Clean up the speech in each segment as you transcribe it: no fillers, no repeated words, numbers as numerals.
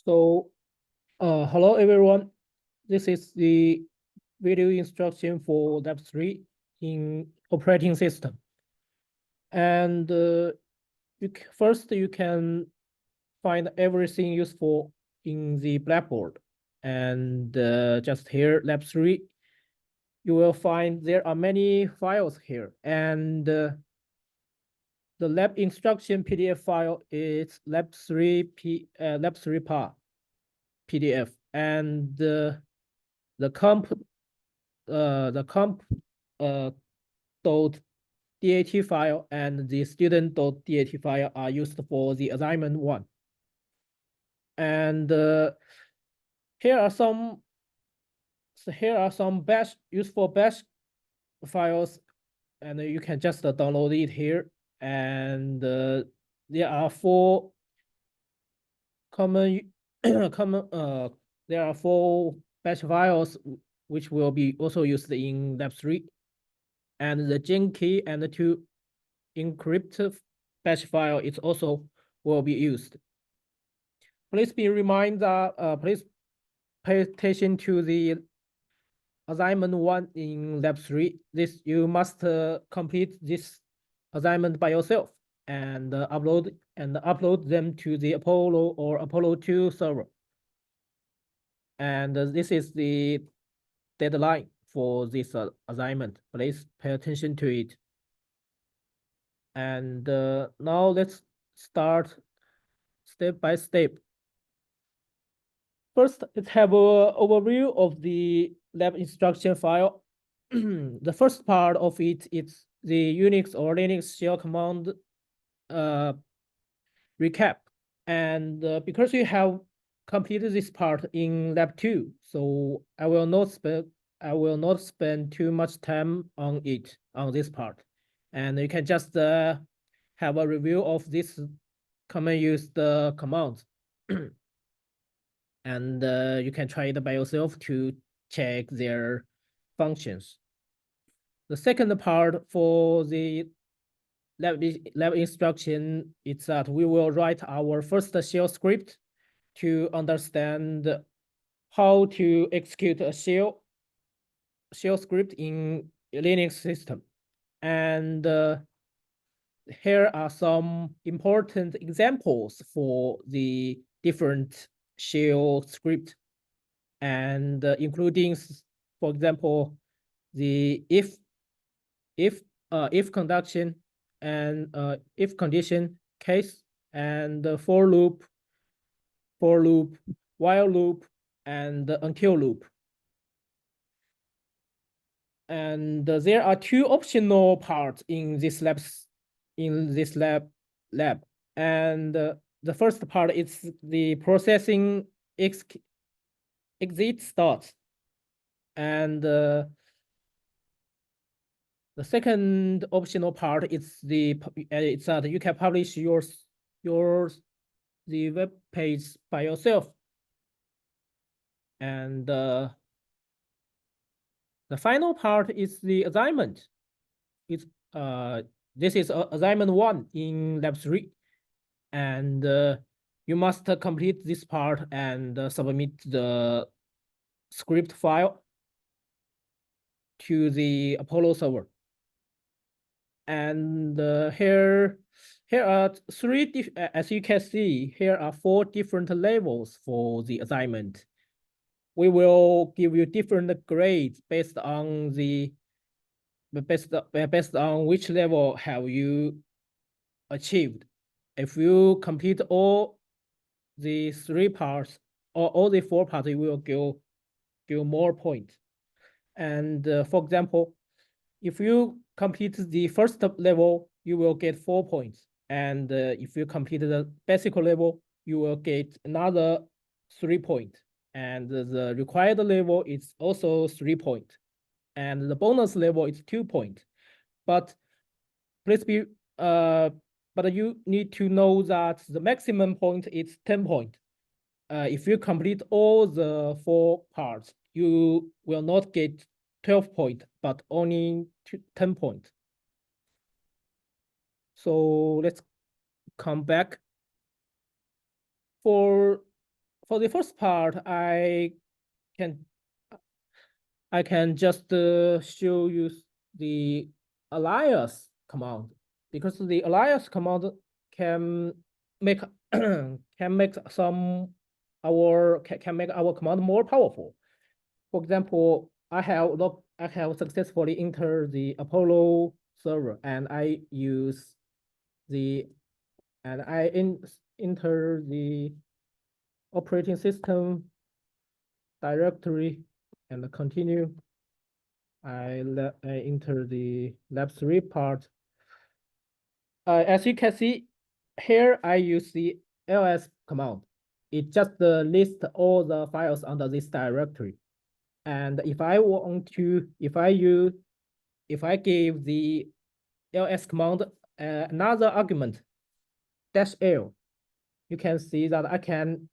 So, hello everyone. This is the video instruction for Lab 3 in operating system. And first you can find everything useful in the Blackboard. And just here, Lab 3, you will find there are many files here. And the lab instruction PDF file is lab3 par PDF. And the comp dot dat file and the student dot dat file are used for the assignment 1. And here are some useful bash files, and you can just download it here. And there are 4 common there are 4 bash files which will be also used in Lab 3. And the gen key and the 2 encrypt bash file is also will be used. Please be reminded, please pay attention to the assignment 1 in Lab 3. You must complete this assignment by yourself and upload them to the Apollo or Apollo 2 server. And this is the deadline for this assignment. Please pay attention to it. And now let's start step by step. First, let's have an overview of the lab instruction file. The first part of it is the Unix or Linux shell command recap. And because you have completed this part in Lab 2, so I will not spend too much time on this part. And you can just have a review of this common used commands. And you can try it by yourself to check their functions. The second part for the lab instruction is that we will write our first shell script to understand how to execute a shell script in Linux system. And here are some important examples for the different shell script, and including, for example, the if condition and if condition case, and for loop, while loop, and until loop. And there are 2 optional parts in this lab. And the first part is the processing exit start. And the second optional part is it's that you can publish the web page by yourself. And the final part is the assignment. This is assignment 1 in Lab 3. And you must complete this part and submit the script file to the Apollo server. And here are 3, as you can see, here are 4 different levels for the assignment. We will give you different grades based on which level have you achieved. If you complete all the 3 parts or all the 4 parts, you will give more points. And for example, if you complete the first level, you will get 4 points. And if you complete the basic level, you will get another 3 points. And the required level is also 3 points. And the bonus level is 2 points. But please be but you need to know that the maximum point is 10 points. If you complete all the 4 parts, you will not get 12 points, but only 10 points. So let's come back. For for the first part, can I can just show you the alias command, because the alias command can make can make can make our command more powerful. For example, I have successfully entered the Apollo server, and I use the and I enter the operating system directory and continue. I enter the lab3 part. As you can see here, I use the ls command. It just lists all the files under this directory. And if I want to, if I give the ls command another argument -l, you can see that I can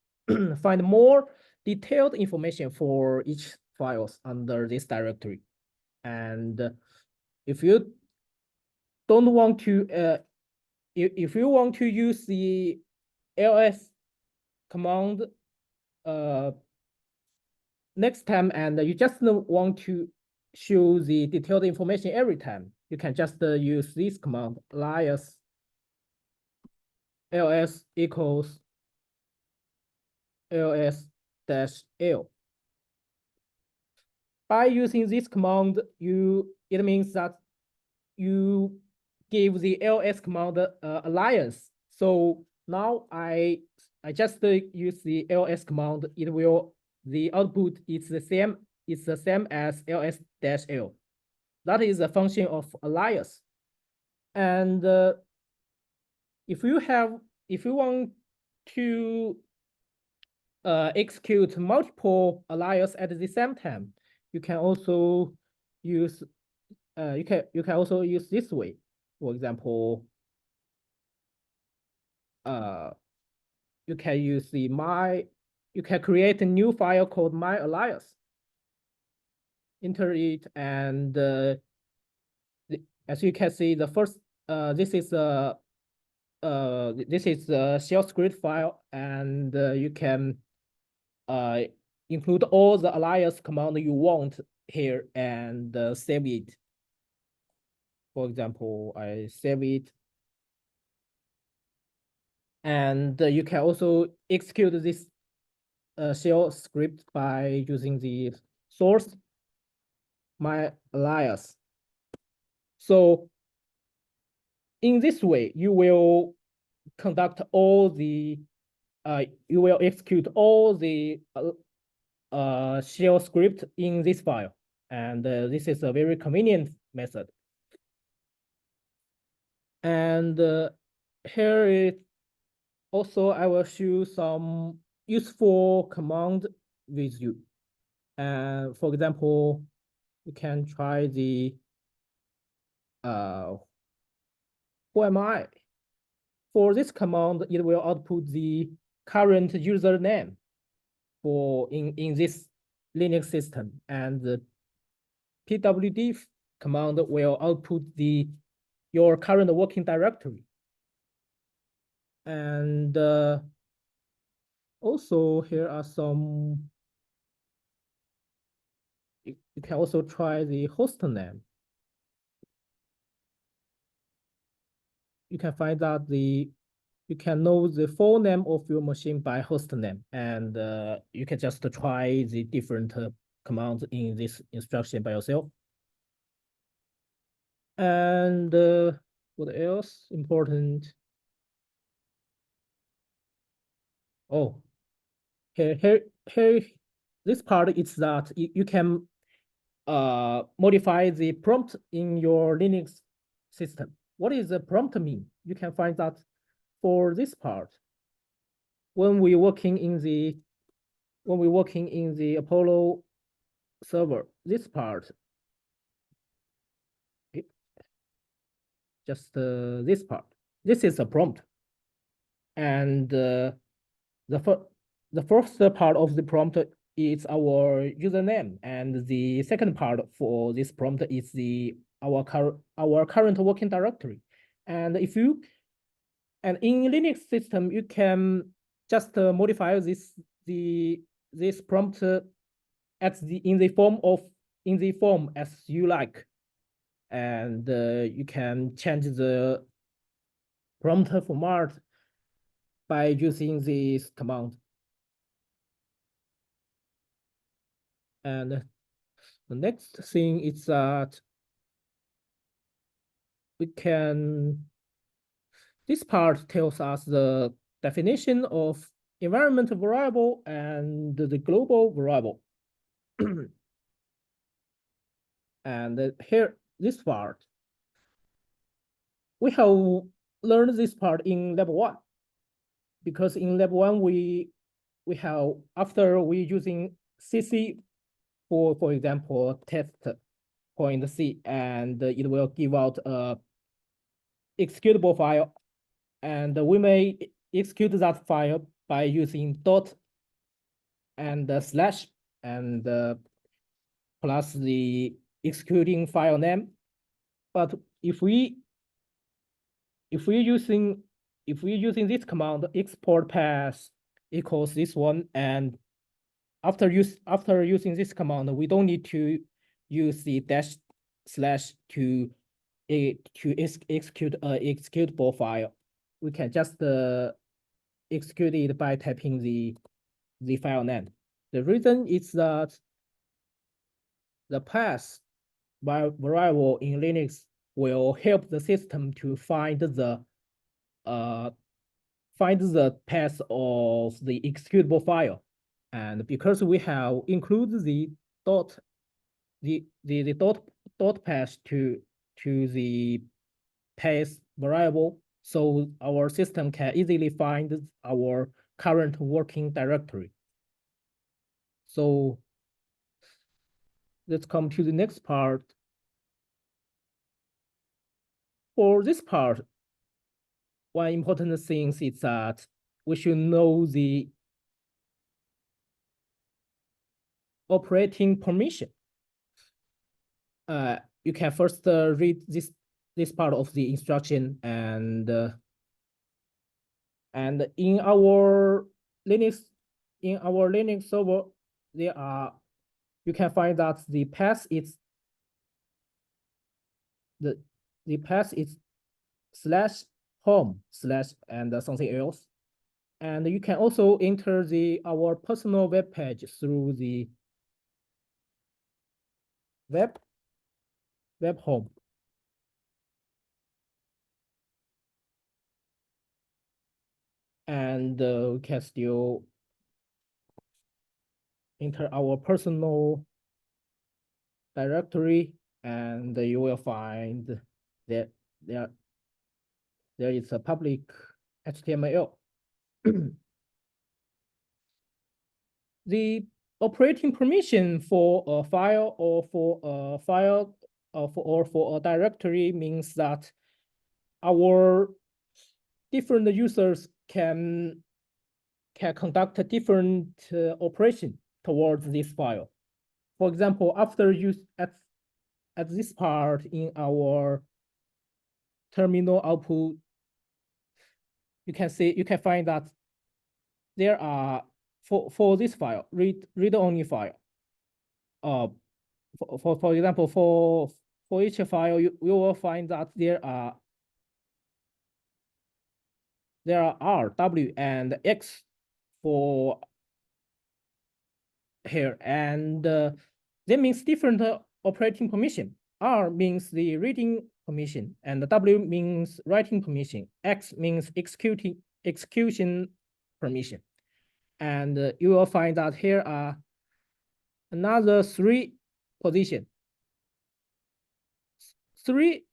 find more detailed information for each files under this directory. And if you don't want to, if you want to use the ls command next time, and you just want to show the detailed information every time, you can just use this command, alias ls equals ls-l. By using this command, it means that you give the ls command alias. So now I just use the ls command. The output is the same as ls-l. That is a function of alias. And if you want to execute multiple alias at the same time, you can also use this way. For example, you can use you can create a new file called my alias, enter it, and as you can see, the first this is a shell script file, and you can include all the alias command you want here and save it. For example, I save it. And you can also execute this shell script by using the source my alias. So in this way, you will conduct all the you will execute all the shell script in this file, and this is a very convenient method. And here is also I will show some useful command with you. For example, you can try the who am I? For this command, it will output the current username for in this Linux system, and the pwd command will output your current working directory. And also here are some. You can also try the host name. You can find that you can know the full name of your machine by host name, and you can just try the different commands in this instruction by yourself. And what else important? Oh, here, this part is that you can modify the prompt in your Linux system. What is the prompt mean? You can find that for this part. When we're working in the Apollo server, this part, just this part. This is a prompt, and the first part of the prompt is our username, and the second part for this prompt is our current working directory. And in Linux system, you can just modify this this prompt in the form as you like, and you can change the prompt format by using this command. And the next thing is that this part tells us the definition of environmental variable and the global variable. And here, this part, we have learned this part in level 1, because in level 1 we have, after we using cc for example test point C, and it will give out a executable file, and we may execute that file by using dot and slash and plus the executing file name. But if we using this command, export path equals this one, and after using this command, we don't need to use the dash slash to execute a executable file. We can just execute it by typing the file name. The reason is that the path variable in Linux will help the system to find the path of the executable file. And because we have included the dot path to the path variable, so our system can easily find our current working directory. So let's come to the next part. For this part, one important thing is that we should know the operating permission. You can first read this part of the instruction, and in our Linux server, you can find that the path is slash home slash and something else. And you can also enter our personal web page through the web home. And we can still enter our personal directory, and you will find that there is a public HTML. The operating permission for a file or for a directory means that our different users can conduct a different operation towards this file. For example, after use at this part in our terminal output, you can find that there are for this file, read only file. For example, for each file, you will find that there are R, W, and X for here, and that means different operating permission. R means the reading permission, and W means writing permission. X means execution permission. And you will find that here are another 3 positions. Three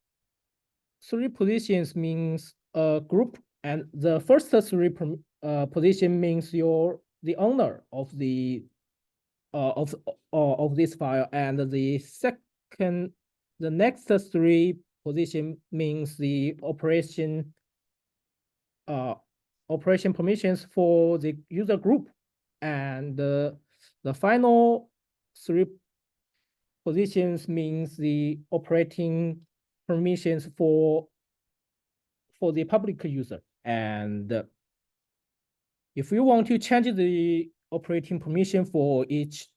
positions means a group, and the first 3 position means the owner of the of this file, and the next 3 position means the operation permissions for the user group, and the final 3 positions means the operating permissions for the public user. And if you want to change the operating permission for each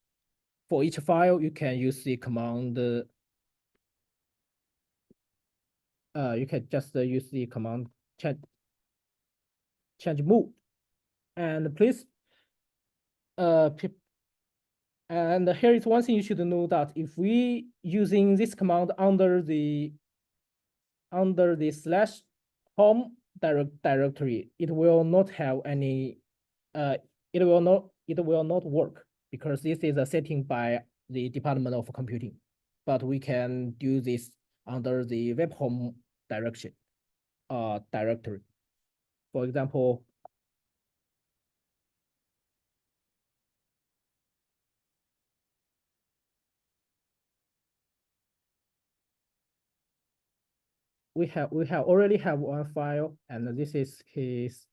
file, you can use the command. You can just use the command change mode, and please, and here is one thing you should know, that if we using this command under the slash home directory, it will not have any, it will not work, because this is a setting by the Department of Computing. But we can do this under the web home directory. For example, we already have one file, and this is his,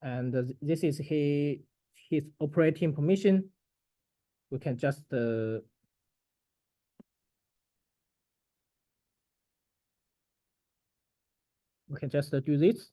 and this is his operating permission. We can just do this.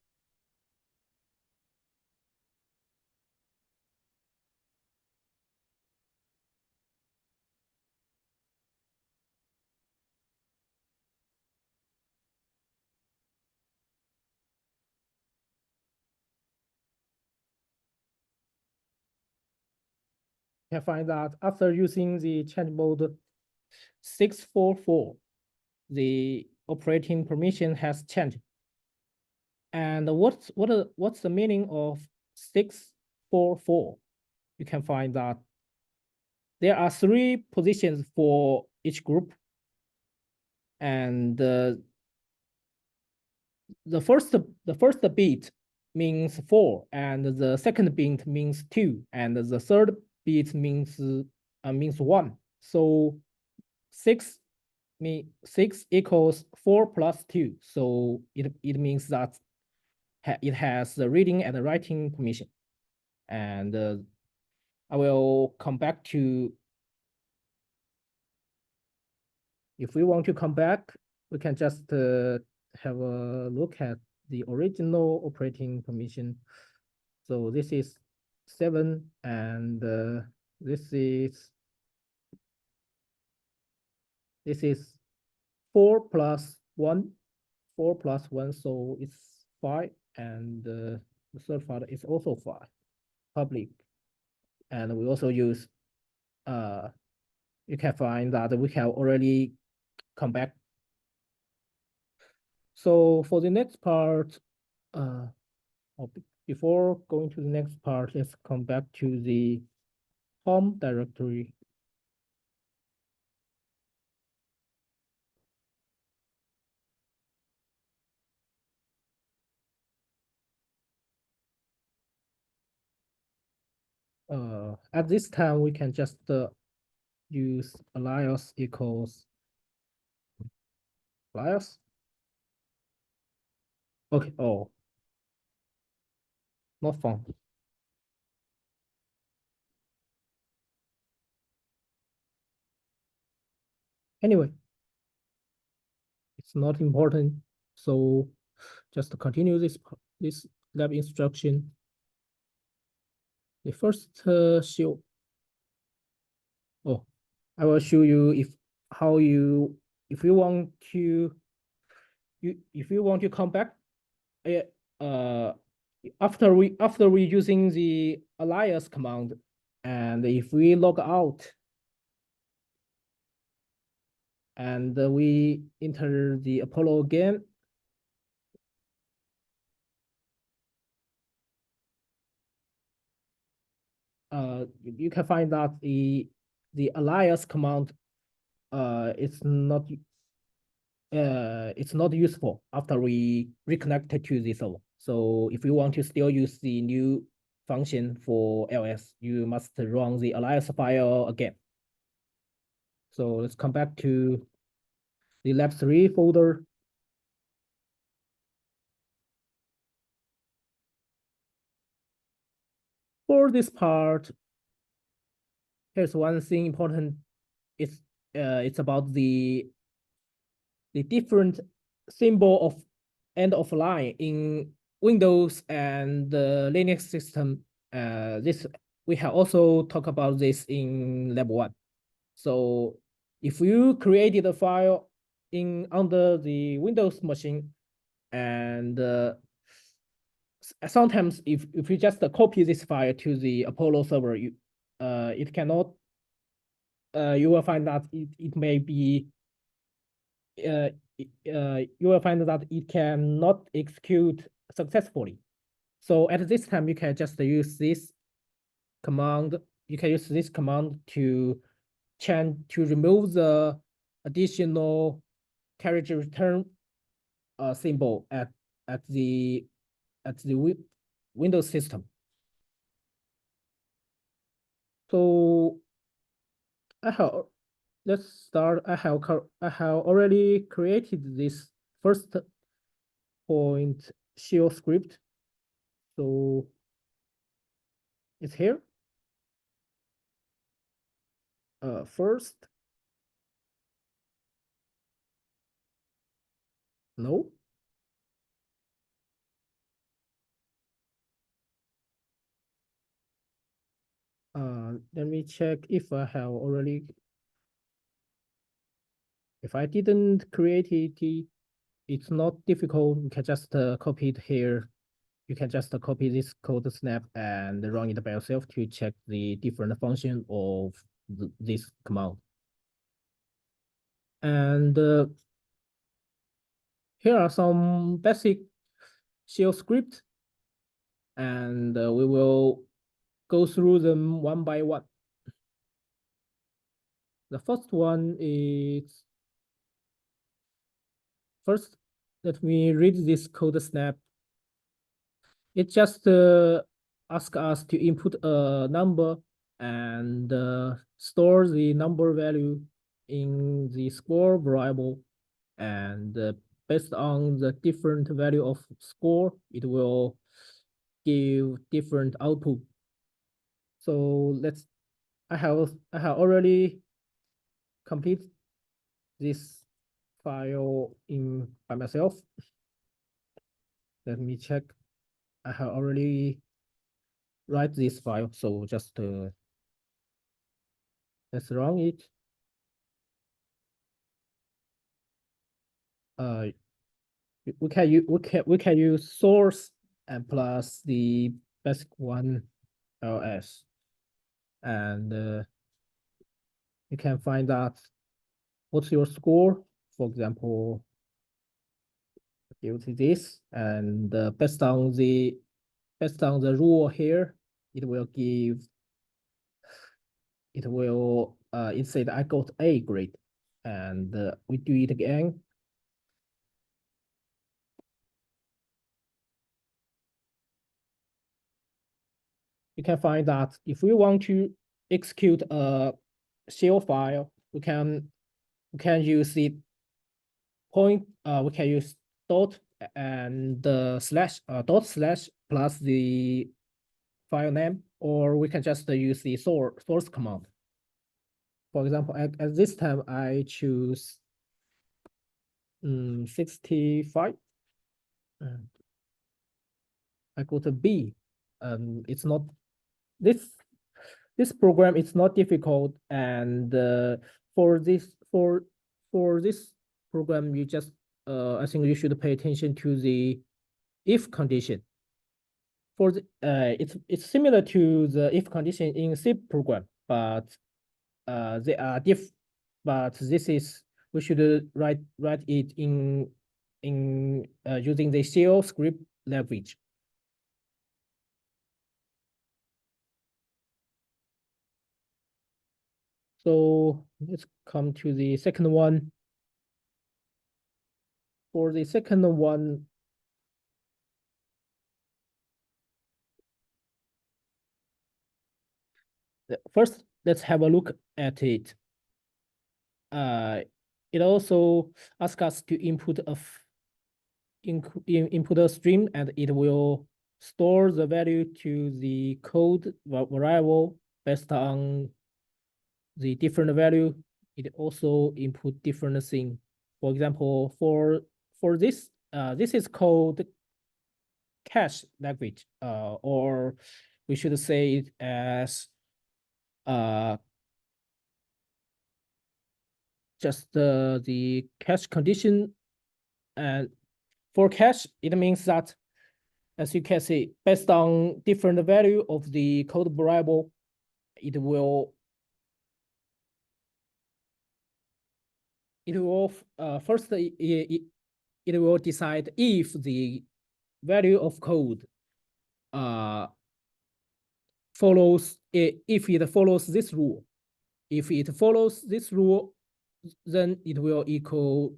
You can find that after using the change mode 644, the operating permission has changed. And what's the meaning of 644? You can find that there are 3 positions for each group, and the first bit means 4, and the second bit means 2, and the third bit means 1. So 6 equals 4 plus 2. So it means that it has the reading and the writing permission. And I will come back to, if we want to come back, we can just have a look at the original operating permission. So this is 7, and this is 4 plus 1, 4 plus 1, so it's 5, and the third file is also 5, public. And we also use, you can find that we have already come back. So for the next part, before going to the next part, let's come back to the home directory. At this time, we can just use alias equals alias. Okay, oh, not found. Anyway, it's not important. So just to continue this lab instruction. The first show. Oh, I will show you if you want to come back, after we using the alias command, and if we log out and we enter the Apollo again, you can find that the alias command it's not useful after we reconnect to the server. So if you want to still use the new function for ls, you must run the alias file again. So let's come back to the lab3 folder. For this part, here's one thing important. It's about the different symbol of end of line in Windows and the Linux system. we have also talked about this in lab 1. So if you created a file in under the Windows machine, and sometimes if you just copy this file to the Apollo server, it cannot. You will find that it may be. You will find that it cannot execute successfully. So at this time, you can just use this command. You can use this command to remove the additional character return symbol at the Windows system. So I have let's start. I have already created this first point shell script. So it's here. First, no. Let me check if I have already. If I didn't create it, it's not difficult. You can just copy it here. You can just copy this code snap and run it by yourself to check the different function of this command. And here are some basic shell script, and we will go through them one by one. The first one is, first, let me read this code snap. It just asks us to input a number and store the number value in the score variable, and based on the different value of score, it will give different output. So I have already complete this file by myself. Let me check. I have already write this file, so just let's run it. We can use source and plus the basic one ls, and you can find out what's your score. For example, give this, and based on the rule here, it will it said I got A grade, and we do it again. You can find that if we want to execute a shell file, we can use the we can use dot and dot slash plus the file name, or we can just use the source command. For example, at this time, I choose 65. I go to B. It's not this program is not difficult, and for this program, you just I think you should pay attention to the if condition. For the it's similar to the if condition in C program, but they are but this is we should write it in using the shell script language. So let's come to the second one. For the second one, first let's have a look at it. It also asks us to input input a string, and it will store the value to the code variable based on the different value. It also input different thing. For example, for this is called cache language, or we should say it as just the cache condition. And for cache, it means that, as you can see, based on different value of the code variable, it will first it will decide if the value of code follows it, if it follows this rule. If it follows this rule, then it will equal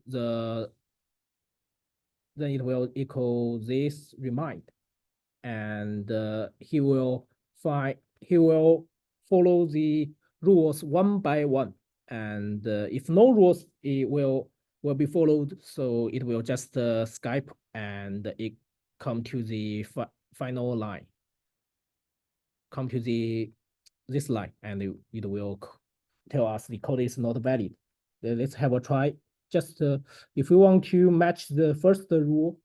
this remind, and he will follow the rules one by one, and if no rules it will be followed, so it will just skip and it come to the final line, come to this line, and it will tell us the code is not valid. Let's have a try. Just if we want to match the first rule,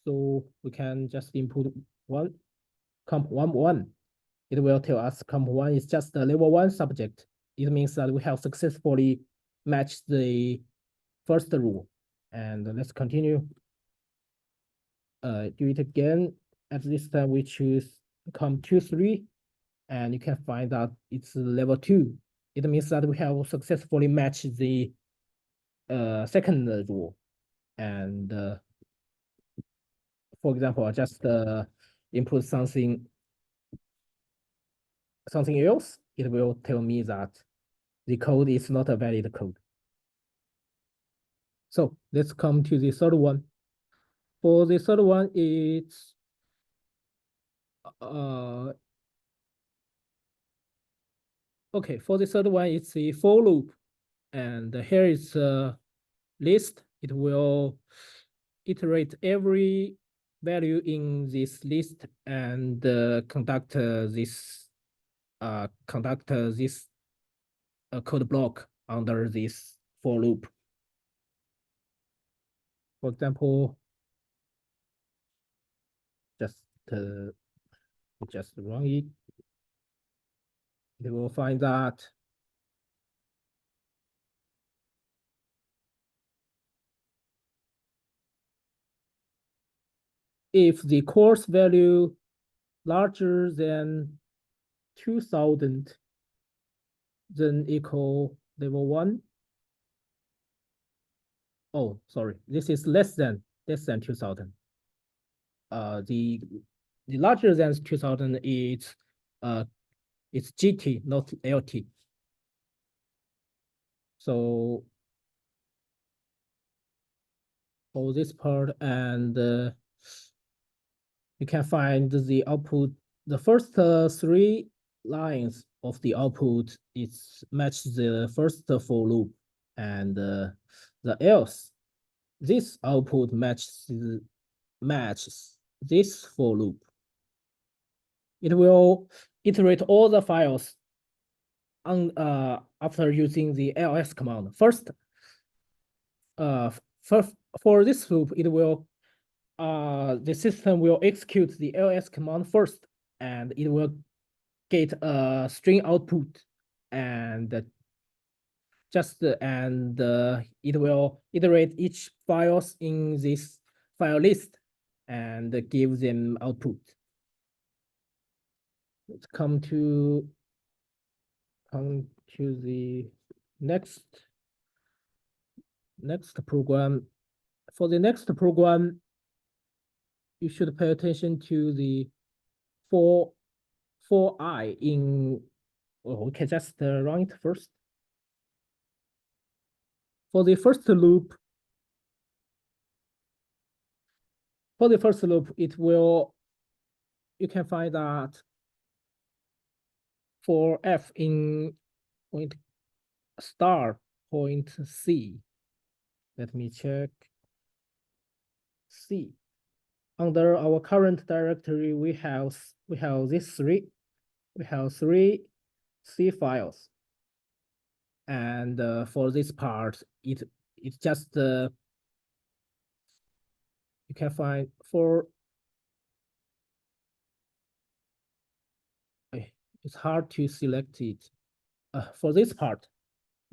so we can just input one, comp 1. It will tell us comp 1 is just a level 1 subject. It means that we have successfully matched the first rule. And let's continue. Do it again. At this time, we choose comp 2, 3, and you can find that it's level 2. It means that we have successfully matched the second rule. And for example, I just input something else. It will tell me that the code is not a valid code. So let's come to the third one. For the third one, it's okay. For the third one, it's a for loop, and here is a list. It will iterate every value in this list and conduct this code block under this for loop. For example, just run it. It will find that if the course value larger than 2000, then equal level 1. Oh, sorry, this is less than 2000. The larger than 2000 is it's GT, not LT. So for this part, and you can find the output. The first 3 lines of the output is match the first for loop, and the else this output matches this for loop. It will iterate all the files on after using the ls command. First, for this loop, it will the system will execute the ls command first, and it will get a string output, and it will iterate each files in this file list and give them output. Let's come to the next program. For the next program, you should pay attention to the for I in, we can just run it first. For the first loop, it will, you can find that for f in point star point C. Let me check. C. Under our current directory, we have these 3. We have 3 C files, and for this part, it's just you can find it's hard to select it. For this part,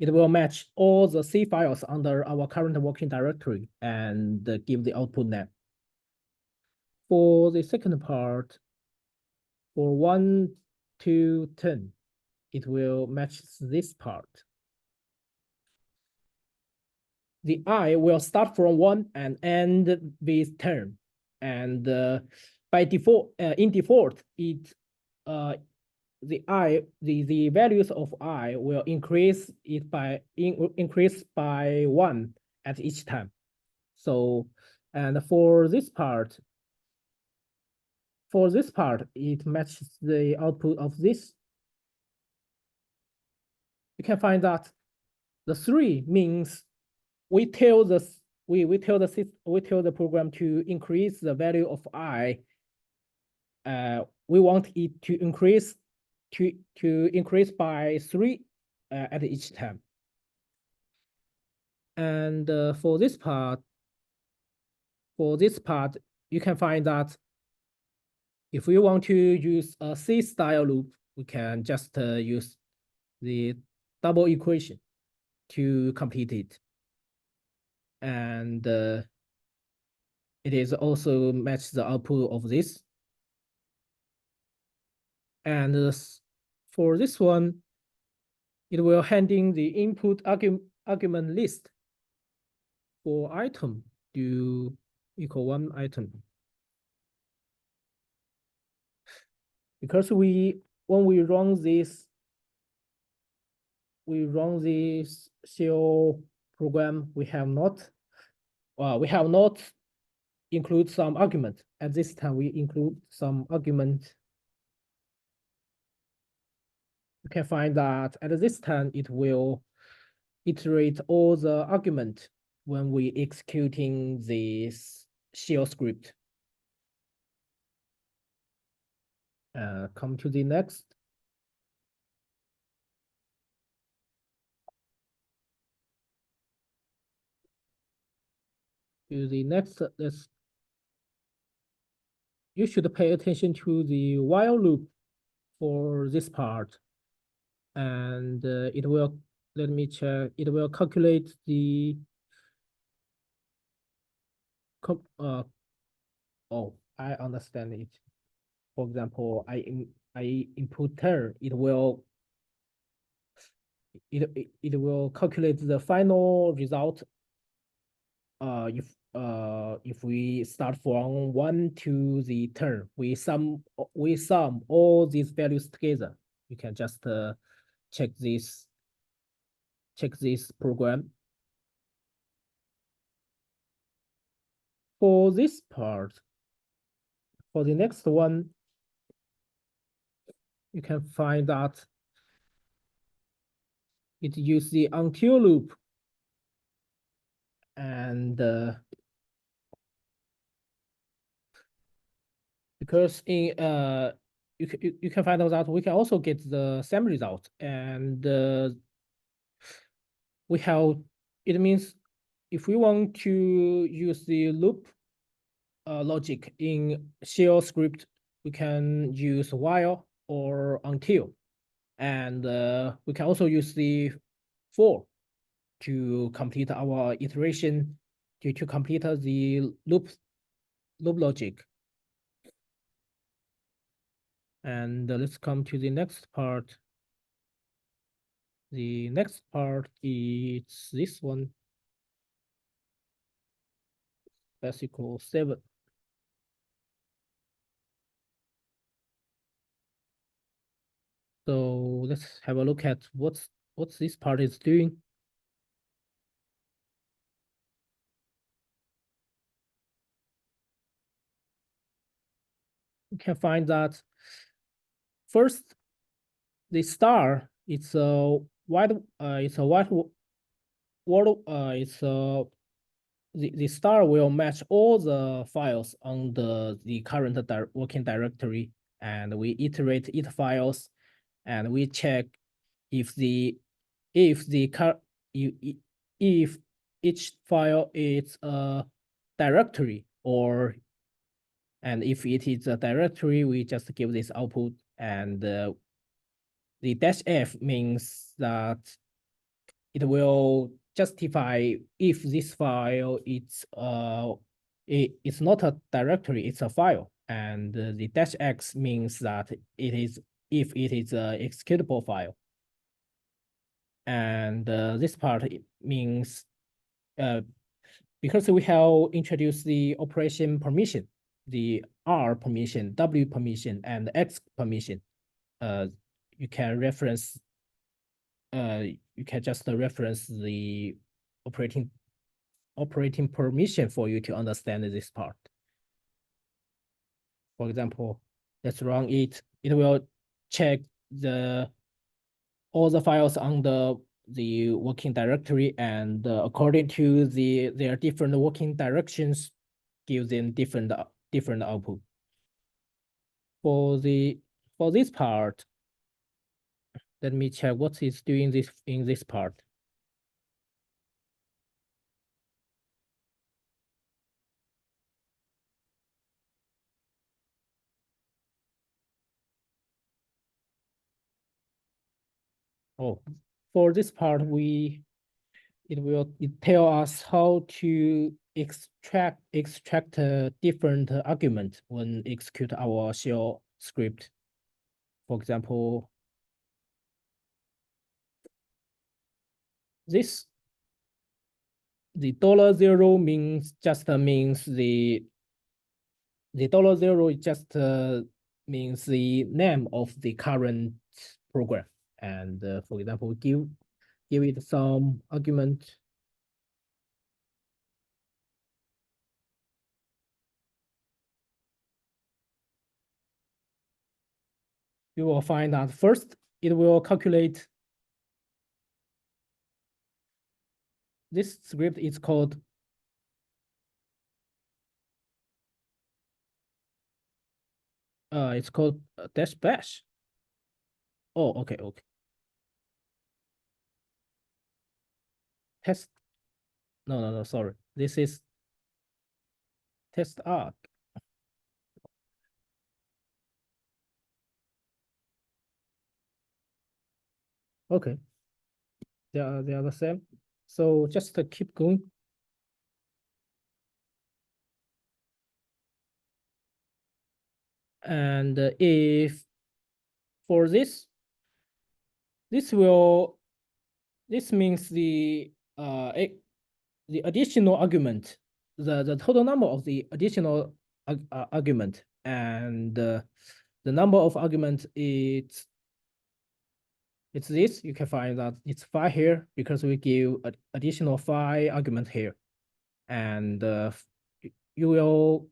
it will match all the C files under our current working directory and give the output name. For the second part, for 1 to 10, it will match this part. The I will start from 1 and end with 10. And by default, in default, the values of I will increase by 1 at each time. So, and for this part, it matches the output of this. You can find that the 3 means we tell the program to increase the value of I. We want it to increase by 3 at each time. And for this part, you can find that if we want to use a C style loop, we can just use the double equation to complete it. And it is also match the output of this. And for this one, it will handing the input argument list for item to equal 1 item. Because when we run this shell program, we have not include some argument. At this time, we include some argument. You can find that at this time, it will iterate all the argument when we executing this shell script. Come to the next. To the next, you should pay attention to the while loop for this part. And it will, let me check, it will calculate the, oh, I understand it. For example, I input 10, it will calculate the final result if we start from 1 to the 10, we sum all these values together. You can just check this program. For this part, for the next one, you can find that it uses the until loop. And because in you can find out that we can also get the same result, and we have, it means if we want to use the loop logic in shell script, we can use while or until, and we can also use the for to complete our iteration, to complete the loop logic. And let's come to the next part. The next part is this one. That's equal 7. So let's have a look at what's this part is doing. You can find that first, the star, it's a white word, the star will match all the files on the current working directory, and we iterate it files, and we check if each file is a directory, and if it is a directory, we just give this output, and the -f means that it will justify if this file it's not a directory, it's a file. And the -x means that it is if it is a executable file. And this part means because we have introduced the operation permission, the R permission, W permission, and X permission. You can reference. You can just reference the operating permission for you to understand this part. For example, let's run it. It will check all the files on the working directory, and according to their different working directions, give them different output. For this part, let me check what it's doing in this part. Oh, for this part, it will tell us how to extract different argument when execute our shell script. For example, the $0 means the $0 just means the name of the current program. And for example, give it some argument. You will find that first it will calculate. This script is called dash bash. Oh, okay. Test. No, sorry. This is test arg. Okay. They are the same. So just keep going. And if for this means the additional argument, the total number of the additional argument, and the number of arguments it's this. You can find that it's 5 here because we give additional 5 argument here, and you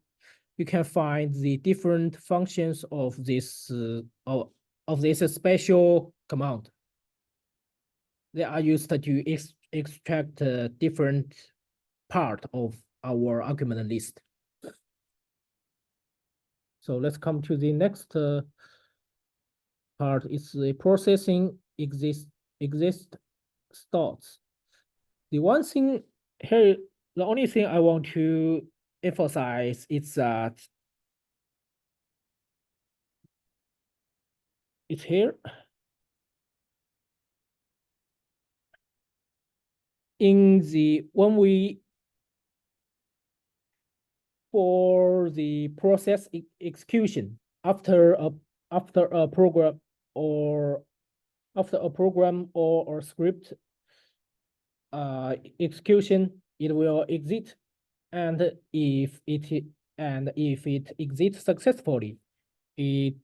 can find the different functions of this special command. They are used to extract different part of our argument list. So let's come to the next part. It's the processing exist starts. The one thing here, the only thing I want to emphasize is that it's here. For the process execution after a program or script execution, it will exit, and if it exits successfully, it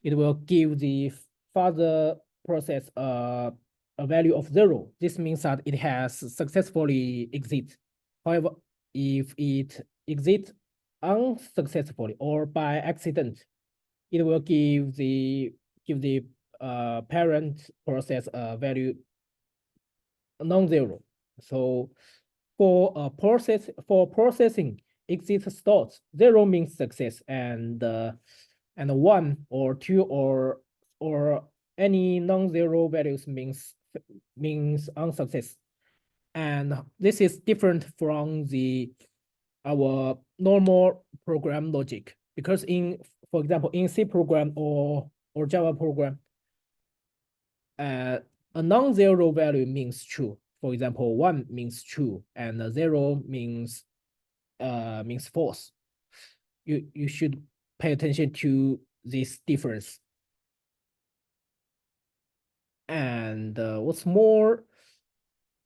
will give the further process a value of 0. This means that it has successfully exit. However, if it exits unsuccessfully or by accident, it will give the parent process a value non-zero. So for processing exit starts, 0 means success, and 1 or 2 or any non-zero values means unsuccess. And this is different from our normal program logic, because for example, in C program or Java program, a non-zero value means true. For example, 1 means true, and 0 means false. You should pay attention to this difference. And what's more,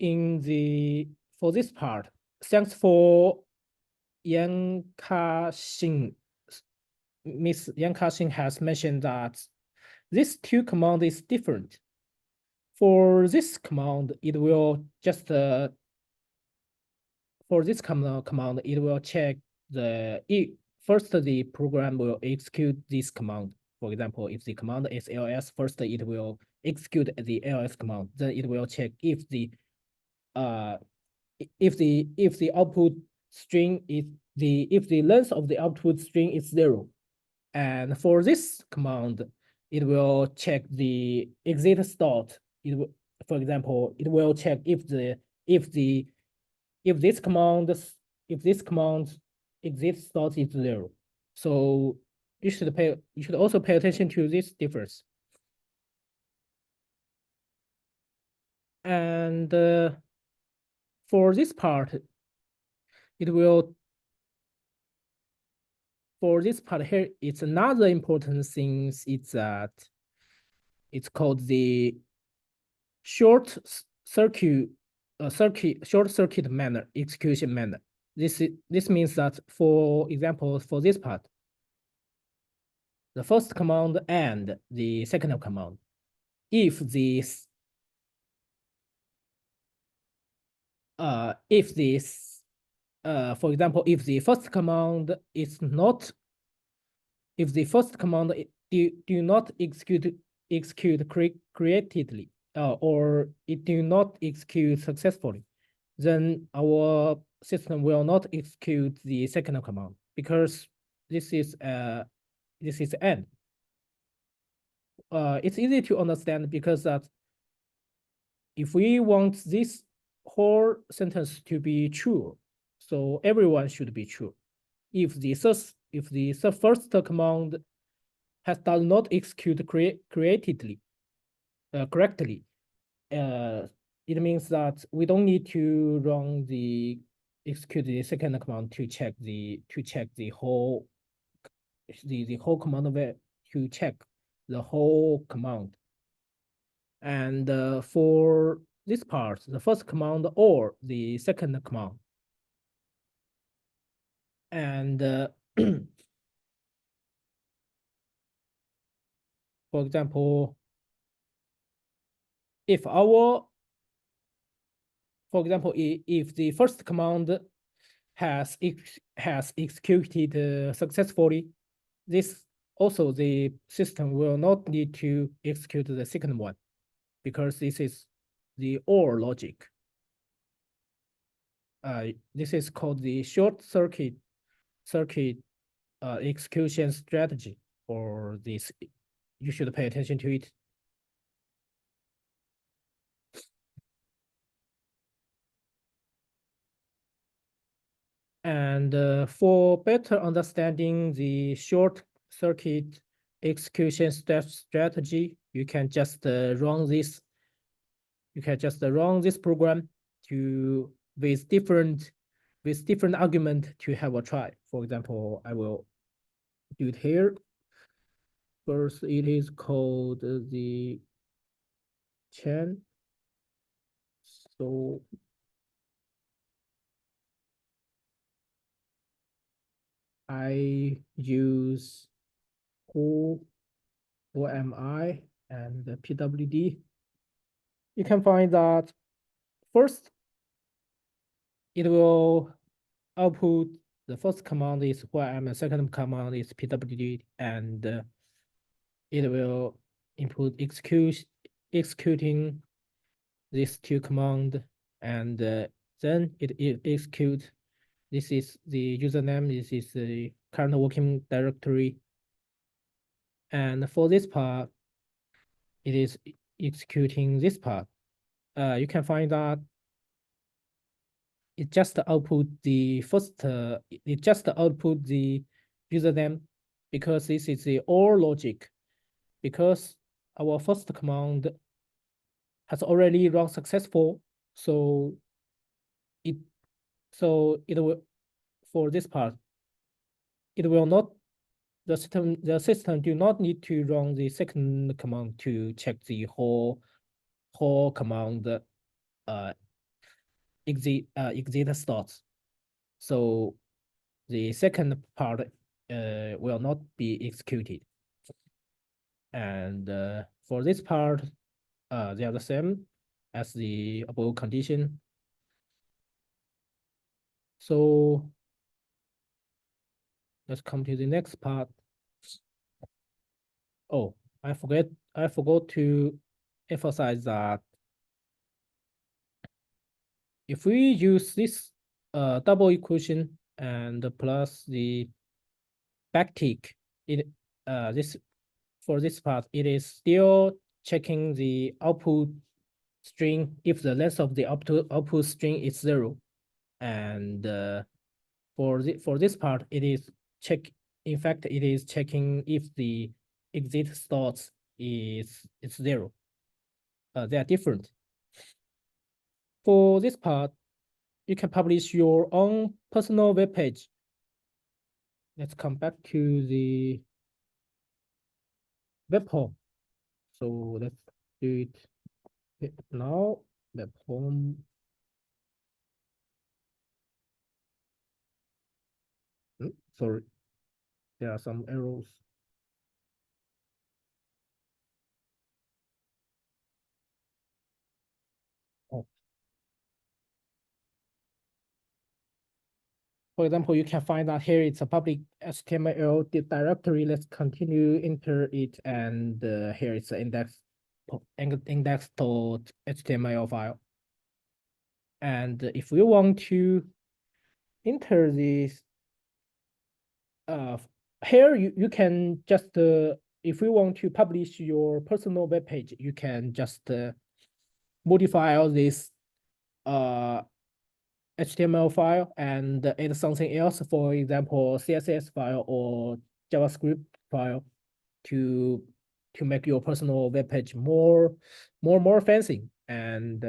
for this part, thanks for Yang Ka-Xin. Miss Yang Ka-Xin has mentioned that this two command is different. For this command, it will just for this command, it will check first the program will execute this command. For example, if the command is ls, first it will execute the ls command. Then it will check if the output string is if the length of the output string is 0. And for this command, it will check the exit start. For example, it will check if this command exit start is 0. So you should also pay attention to this difference. And for this part, for this part here, it's another important thing is that it's called the short circuit manner, execution manner. This means that, for example, for this part, the first command and the second command, if this for example, if the first command is not, if the first command do not execute creatively, or it do not execute successfully, then our system will not execute the second command, because this is end. It's easy to understand because that if we want this whole sentence to be true, so everyone should be true. If the first command does not execute correctly, it means that we don't need to execute the second command to check the whole command to check the whole command. And for this part, the first command or the second command. And for example, if the first command has executed successfully, the system will not need to execute the second one, because this is the OR logic. This is called the short circuit execution strategy. For this, you should pay attention to it. And for better understanding the short circuit execution strategy, you can just run this. You can just run this program with different argument to have a try. For example, I will do it here. First, it is called the chain. So I use who am I and the PWD. You can find that first it will output, the first command is who I am, the second command is PWD, and it will input executing these two commands, and then it execute. This is the username, this is the current working directory. And for this part, it is executing this part. You can find that it just output the username, because this is the OR logic. Because our first command has already run successful. So it will, for this part, it will not, the system do not need to run the second command to check the whole command exit starts. So the second part will not be executed. And for this part, they are the same as the above condition. So let's come to the next part. Oh, I forgot to emphasize that if we use this double equation and plus the backtick, it this for this part, it is still checking the output string if the length of the output string is 0. And for this part, it is in fact, it is checking if the exit starts is 0. They are different. For this part, you can publish your own personal web page. Let's come back to the web home. So let's do it now. Web home. Sorry, there are some errors. Oh. For example, you can find that here it's a public HTML directory. Let's continue enter it, and here it's an index.html file. And if we want to enter this, here you can just if we want to publish your personal web page, you can just modify all this HTML file and add something else, for example, CSS file or JavaScript file to make your personal web page more fancy. And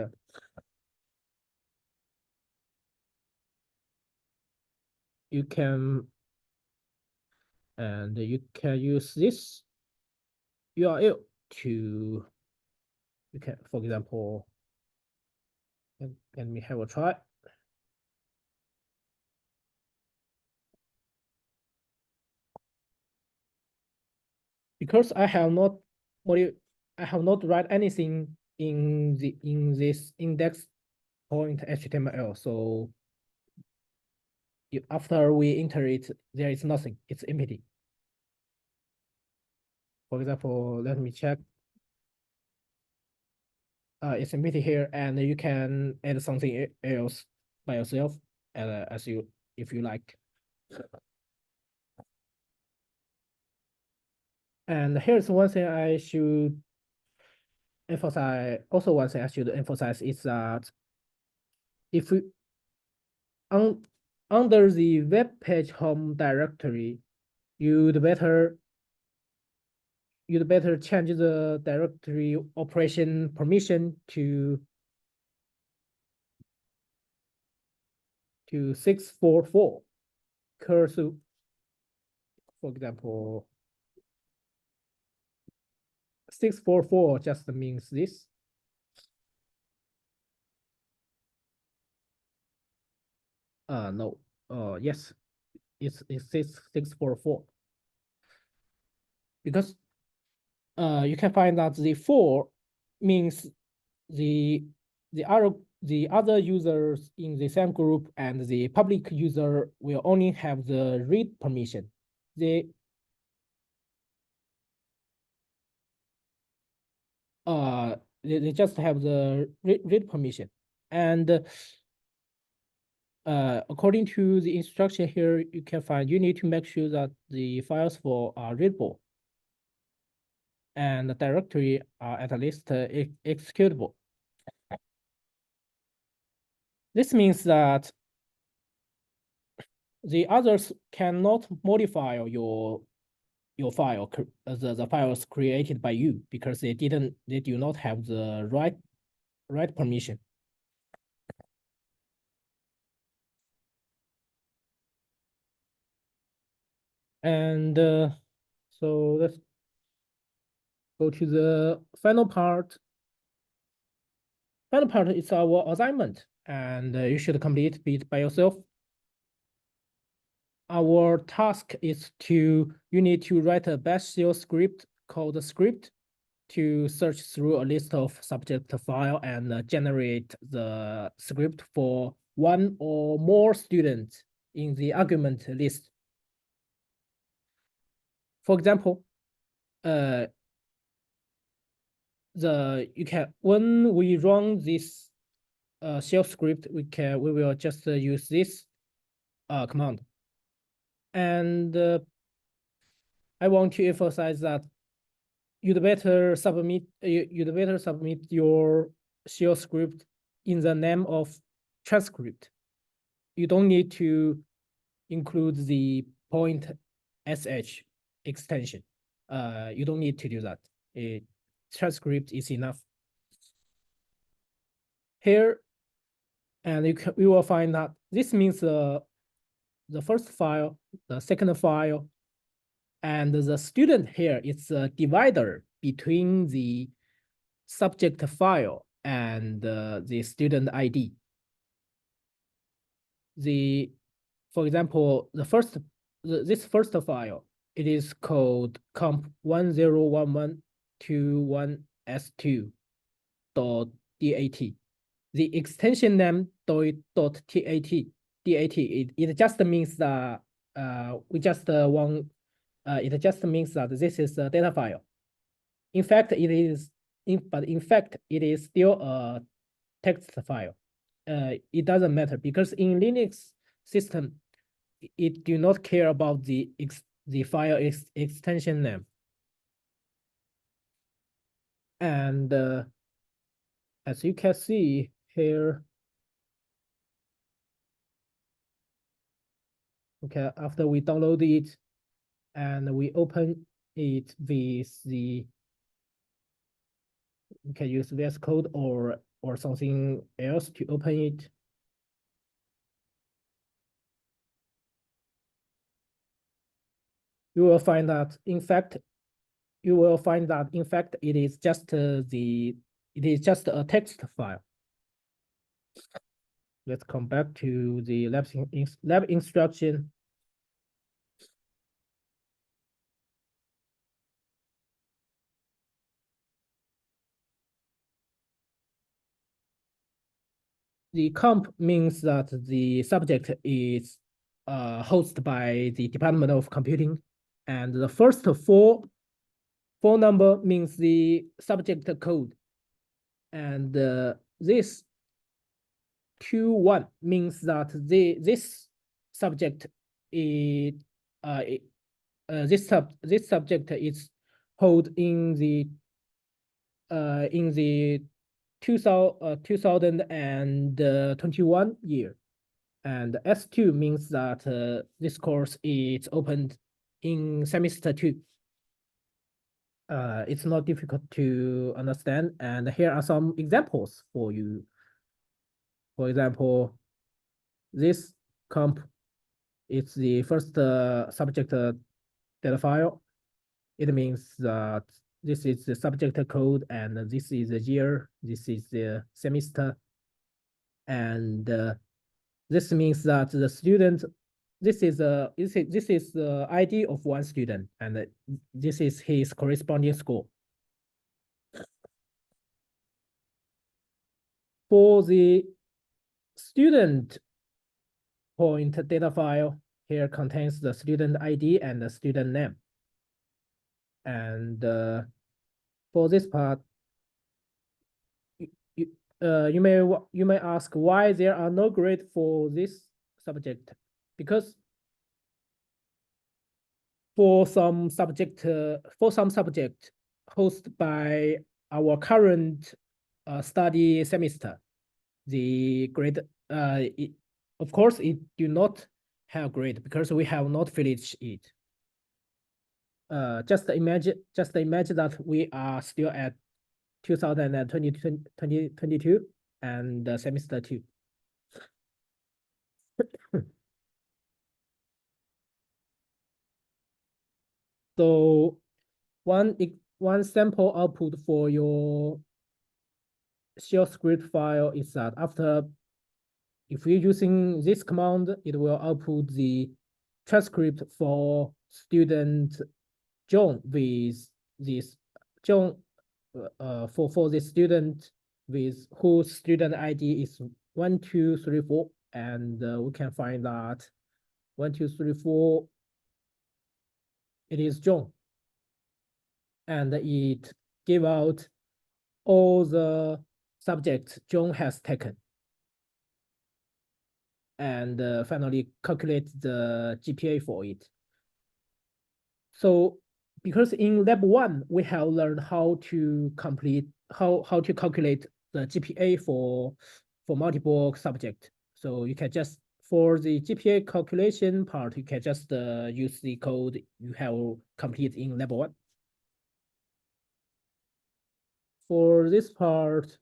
you can use this URL to, you can, for example, let me have a try. Because I have not write anything in this index point HTML. So after we enter it, there is nothing. It's empty. For example, let me check. It's empty here, and you can add something else by yourself, if you like. And here's one thing I should emphasize. Also, one thing I should emphasize is that if we under the web page home directory, you'd better change the directory operation permission to 644. Cursor, for example, 644 just means this. No. Yes, it's 644. Because you can find that the 4 means the other users in the same group and the public user will only have the read permission. They just have the read permission. And according to the instruction here, you can find you need to make sure that the files are readable and the directory are at least executable. This means that the others cannot modify your file, the files created by you, because they do not have the right write permission. And so let's go to the final part. Final part is our assignment, and you should complete it by yourself. Our task is you need to write a bash shell script called script to search through a list of subject file and generate the script for one or more students in the argument list. For example, when we run this shell script, we will just use this command. And I want to emphasize that you'd better submit your shell script in the name of transcript. You don't need to include the .sh extension. You don't need to do that. A transcript is enough. Here, and you will find that this means the first file, the second file, and the student here is a divider between the subject file and the student ID. For example, this first file, it is called comp101121s2.dat. The extension name .dat it just means that it just means that this is a data file. In fact, it is still a text file. It doesn't matter because in Linux system, it do not care about the file extension name. And as you can see here, okay, after we download it and we open it with we can use VS Code or something else to open it. You will find that in fact it is just a text file. Let's come back to the lab instruction. The comp means that the subject is hosted by the Department of Computing, and the first four number means the subject code, and this Q1 means that this subject is this subject is held in the 2021 year, and S2 means that this course is opened in semester 2. It's not difficult to understand, and here are some examples for you. For example, this comp is the first subject data file. It means that this is the subject code, and this is the year, this is the semester, and this means that the student, this is the ID of one student, and this is his corresponding score. For the student point data file, here contains the student ID and the student name. And for this part, you may ask why there are no grades for this subject, because for some subject hosted by our current study semester, the grade of course it do not have grade because we have not finished it. Just imagine that we are still at 2022 and semester 2. So one sample output for your shell script file is that if you're using this command, it will output the transcript for student John with this John for the student with whose student ID is 1234, and we can find that 1234 it is John, and it give out all the subjects John has taken, and finally calculate the GPA for it. So because in lab 1 we have learned how to calculate the GPA for multiple subjects. So you can just for the GPA calculation part, you can just use the code you have completed in lab 1. For this part,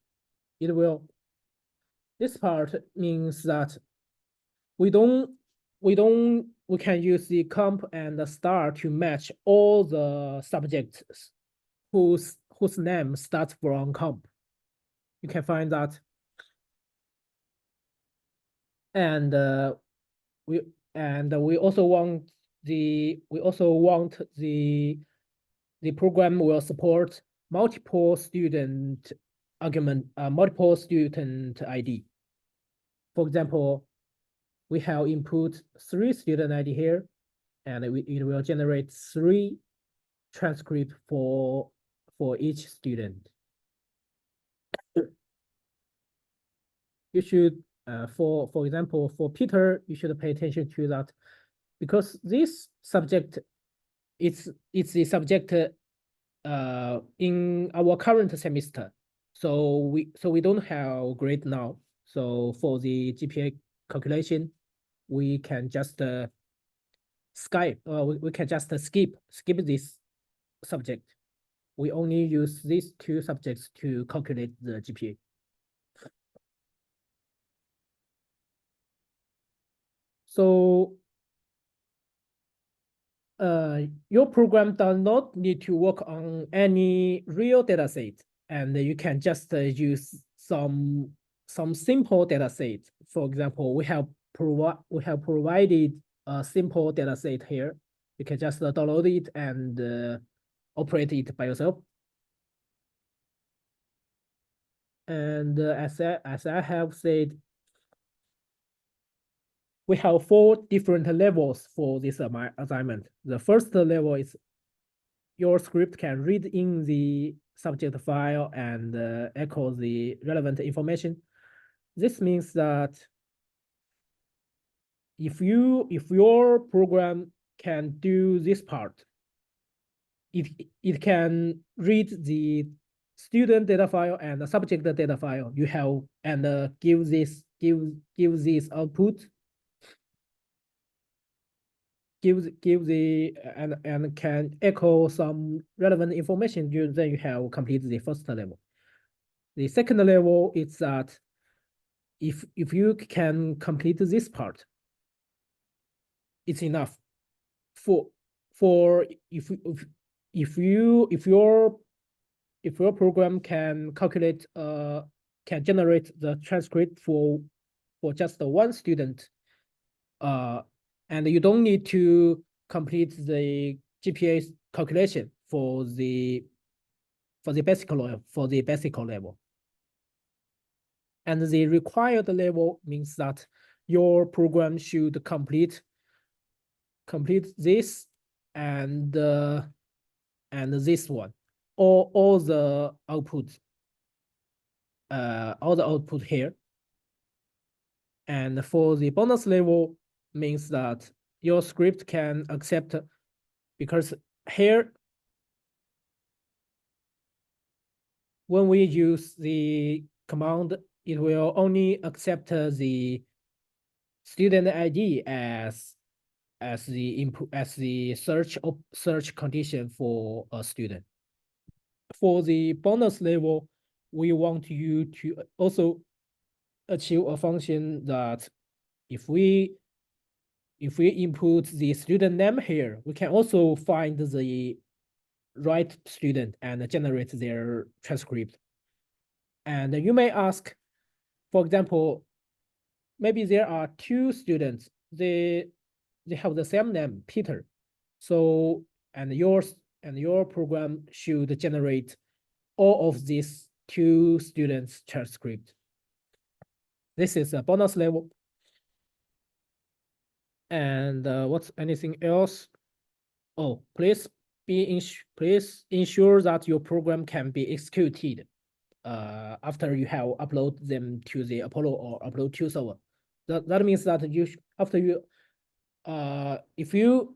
this part means that we can use the comp and the star to match all the subjects whose name starts from comp. You can find that. And we also want the program will support multiple student multiple student ID. For example, we have input 3 student ID here, and it will generate 3 transcript for each student. You should, for example, for Peter, you should pay attention to that because this subject, it's the subject in our current semester. So we don't have grade now. So for the GPA calculation, we can just we can just skip this subject. We only use these 2 subjects to calculate the GPA. So your program does not need to work on any real data set, and you can just use some simple data set. For example, we have provided a simple data set here. You can just download it and operate it by yourself. And as I have said, we have 4 different levels for this assignment. The first level is your script can read in the subject file and echo the relevant information. This means that if your program can do this part, it can read the student data file and the subject data file you have and give this output, give the and can echo some relevant information. Then you have completed the first level. The second level is that if you can complete this part, it's enough. For if your program can calculate can generate the transcript for just 1 student, and you don't need to complete the GPA calculation for the basic level. And the required level means that your program should complete this and this one, all the output here. And for the bonus level means that your script can accept, because here when we use the command, it will only accept the student ID as the input, as the search condition for a student. For the bonus level, we want you to also achieve a function that if we input the student name here, we can also find the right student and generate their transcript. And you may ask, for example, maybe there are two students. They have the same name, Peter. So and your program should generate all of these two students transcript. This is a bonus level. And what's anything else? Oh, please please ensure that your program can be executed after you have upload them to the Apollo or upload to server. That means that after you if you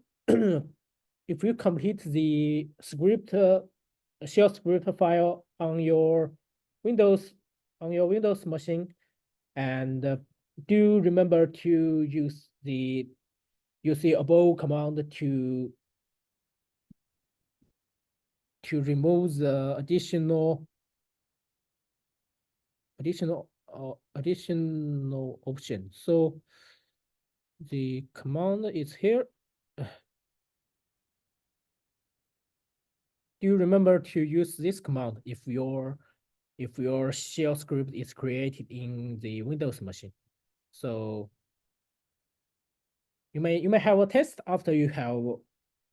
if you complete the script shell script file on your Windows machine, and do remember to use the above command to remove the additional option. So the command is here. Do remember to use this command if your shell script is created in the Windows machine. So you may have a test after you have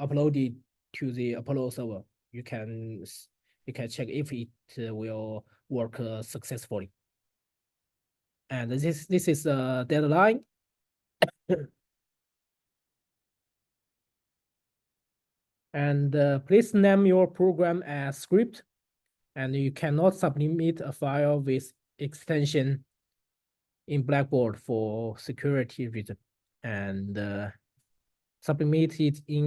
uploaded to the Apollo server. You can check if it will work successfully. And this is a deadline. And please name your program as script, and you cannot submit a file with extension in Blackboard for security reason, and submit it in